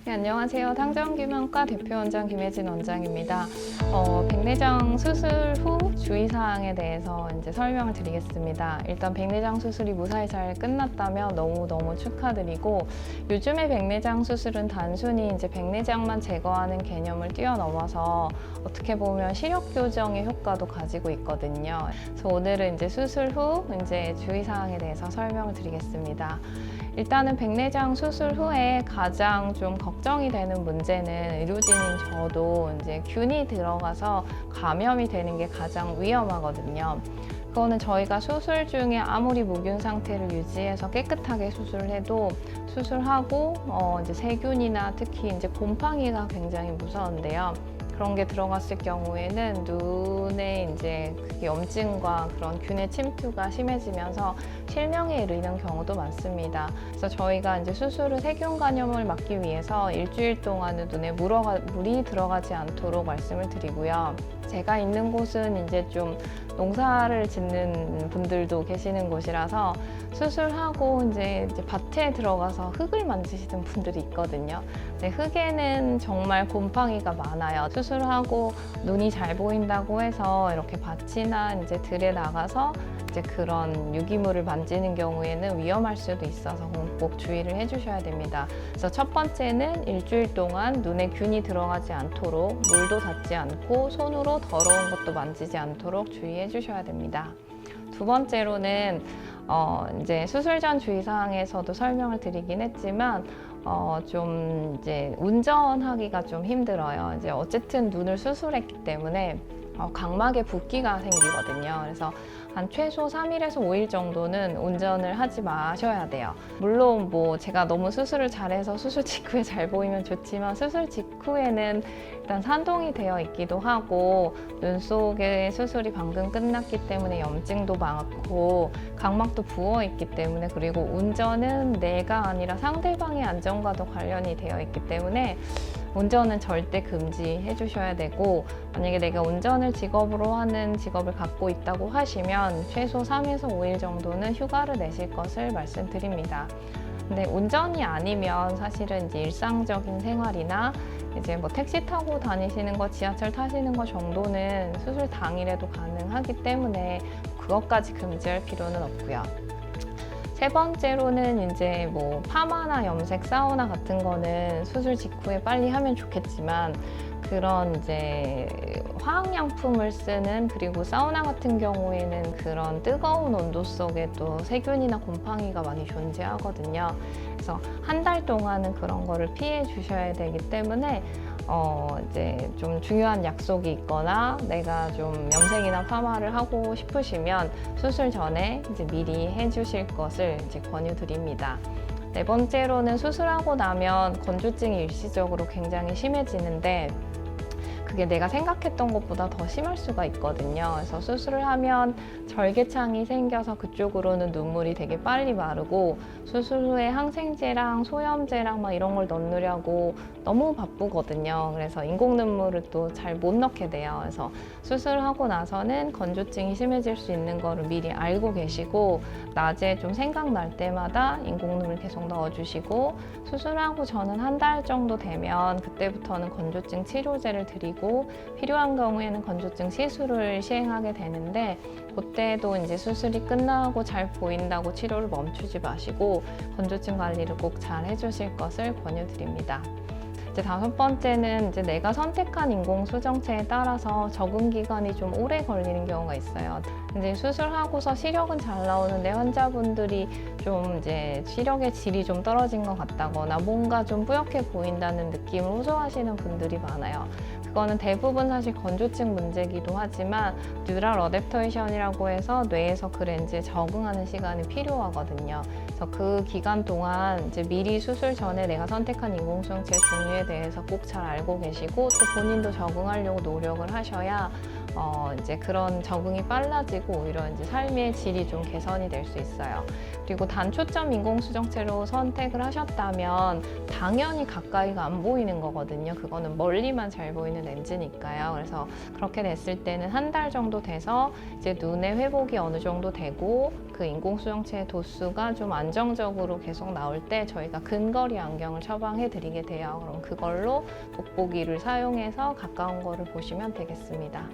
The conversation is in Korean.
네, 안녕하세요. 탕정규명과 대표원장 김혜진 원장입니다. 백내장 수술 후 주의사항에 대해서 이제 설명을 드리겠습니다. 일단 백내장 수술이 무사히 잘 끝났다면 너무너무 축하드리고, 요즘의 백내장 수술은 단순히 이제 백내장만 제거하는 개념을 뛰어넘어서 어떻게 보면 시력 교정의 효과도 가지고 있거든요. 그래서 오늘은 이제 수술 후 이제 주의사항에 대해서 설명을 드리겠습니다. 일단은 백내장 수술 후에 가장 좀 걱정이 되는 문제는 의료진인 저도 이제 균이 들어가서 감염이 되는 게 가장 위험하거든요. 그거는 저희가 수술 중에 아무리 무균 상태를 유지해서 깨끗하게 수술을 해도 수술하고 이제 세균이나 특히 이제 곰팡이가 굉장히 무서운데요. 그런 게 들어갔을 경우에는 눈에 이제 염증과 그런 균의 침투가 심해지면서 실명에 이르는 경우도 많습니다. 그래서 저희가 이제 수술 후 세균 감염을 막기 위해서 일주일 동안은 눈에 물이 들어가지 않도록 말씀을 드리고요. 제가 있는 곳은 이제 좀 농사를 짓는 분들도 계시는 곳이라서 수술하고 이제 밭에 들어가서 흙을 만지시는 분들이 있거든요. 근데 흙에는 정말 곰팡이가 많아요. 수술하고 눈이 잘 보인다고 해서 이렇게 밭이나 이제 들에 나가서 이제 그런 유기물을 만지는 경우에는 위험할 수도 있어서 꼭 주의를 해주셔야 됩니다. 그래서 첫 번째는 일주일 동안 눈에 균이 들어가지 않도록 물도 닿지 않고 손으로 더러운 것도 만지지 않도록 주의해 주셔야 됩니다. 두 번째로는 이제 수술 전 주의사항에서도 설명을 드리긴 했지만 좀 이제 운전하기가 좀 힘들어요. 이제 어쨌든 눈을 수술했기 때문에 각막에 붓기가 생기거든요. 그래서 한 최소 3일에서 5일 정도는 운전을 하지 마셔야 돼요. 물론 뭐 제가 너무 수술을 잘해서 수술 직후에 잘 보이면 좋지만 수술 직후에는 일단 산동이 되어 있기도 하고 눈 속에 수술이 방금 끝났기 때문에 염증도 많고 각막도 부어 있기 때문에, 그리고 운전은 내가 아니라 상대방의 안전과도 관련이 되어 있기 때문에 운전은 절대 금지해 주셔야 되고, 만약에 내가 운전을 직업으로 하는 직업을 갖고 있다고 하시면 최소 3에서 5일 정도는 휴가를 내실 것을 말씀드립니다. 근데 운전이 아니면 사실은 이제 일상적인 생활이나 이제 뭐 택시 타고 다니시는 거, 지하철 타시는 거 정도는 수술 당일에도 가능하기 때문에 그것까지 금지할 필요는 없고요. 세 번째로는 이제 뭐 파마나 염색, 사우나 같은 거는 수술 직후에 빨리 하면 좋겠지만, 그런 이제 화학약품을 쓰는, 그리고 사우나 같은 경우에는 그런 뜨거운 온도 속에 또 세균이나 곰팡이가 많이 존재하거든요. 그래서 한 달 동안은 그런 거를 피해 주셔야 되기 때문에 이제 좀 중요한 약속이 있거나 내가 좀 염색이나 파마를 하고 싶으시면 수술 전에 이제 미리 해주실 것을 이제 권유드립니다. 네 번째로는 수술하고 나면 건조증이 일시적으로 굉장히 심해지는데, 그게 내가 생각했던 것보다 더 심할 수가 있거든요. 그래서 수술을 하면 절개창이 생겨서 그쪽으로는 눈물이 되게 빨리 마르고, 수술 후에 항생제랑 소염제랑 막 이런 걸 넣느라고 너무 바쁘거든요. 그래서 인공 눈물을 또 잘 못 넣게 돼요. 그래서 수술하고 나서는 건조증이 심해질 수 있는 거를 미리 알고 계시고, 낮에 좀 생각날 때마다 인공 눈물 계속 넣어주시고, 수술하고 저는 한 달 정도 되면 그때부터는 건조증 치료제를 드리고 필요한 경우에는 건조증 시술을 시행하게 되는데, 그때도 이제 수술이 끝나고 잘 보인다고 치료를 멈추지 마시고 건조증 관리를 꼭 잘 해주실 것을 권유드립니다. 이제 다섯 번째는 이제 내가 선택한 인공 수정체에 따라서 적응 기간이 좀 오래 걸리는 경우가 있어요. 이제 수술하고서 시력은 잘 나오는데 환자분들이 좀 이제 시력의 질이 좀 떨어진 것 같다거나 뭔가 좀 뿌옇게 보인다는 느낌을 호소하시는 분들이 많아요. 그거는 대부분 사실 건조증 문제이기도 하지만 뉴럴 어댑테이션이라고 해서 뇌에서 그 렌즈에 적응하는 시간이 필요하거든요. 그래서 그 기간 동안 이제 미리 수술 전에 내가 선택한 인공수정체 종류에 대해서 꼭 잘 알고 계시고, 또 본인도 적응하려고 노력을 하셔야 이제 그런 적응이 빨라지고 오히려 이제 삶의 질이 좀 개선이 될 수 있어요. 그리고 단초점 인공수정체로 선택을 하셨다면 당연히 가까이가 안 보이는 거거든요. 그거는 멀리만 잘 보이는 렌즈니까요. 그래서 그렇게 됐을 때는 한 달 정도 돼서 이제 눈의 회복이 어느 정도 되고, 그 인공수정체의 도수가 좀 안정적으로 계속 나올 때 저희가 근거리 안경을 처방해 드리게 돼요. 그럼 그걸로 돋보기를 사용해서 가까운 거를 보시면 되겠습니다.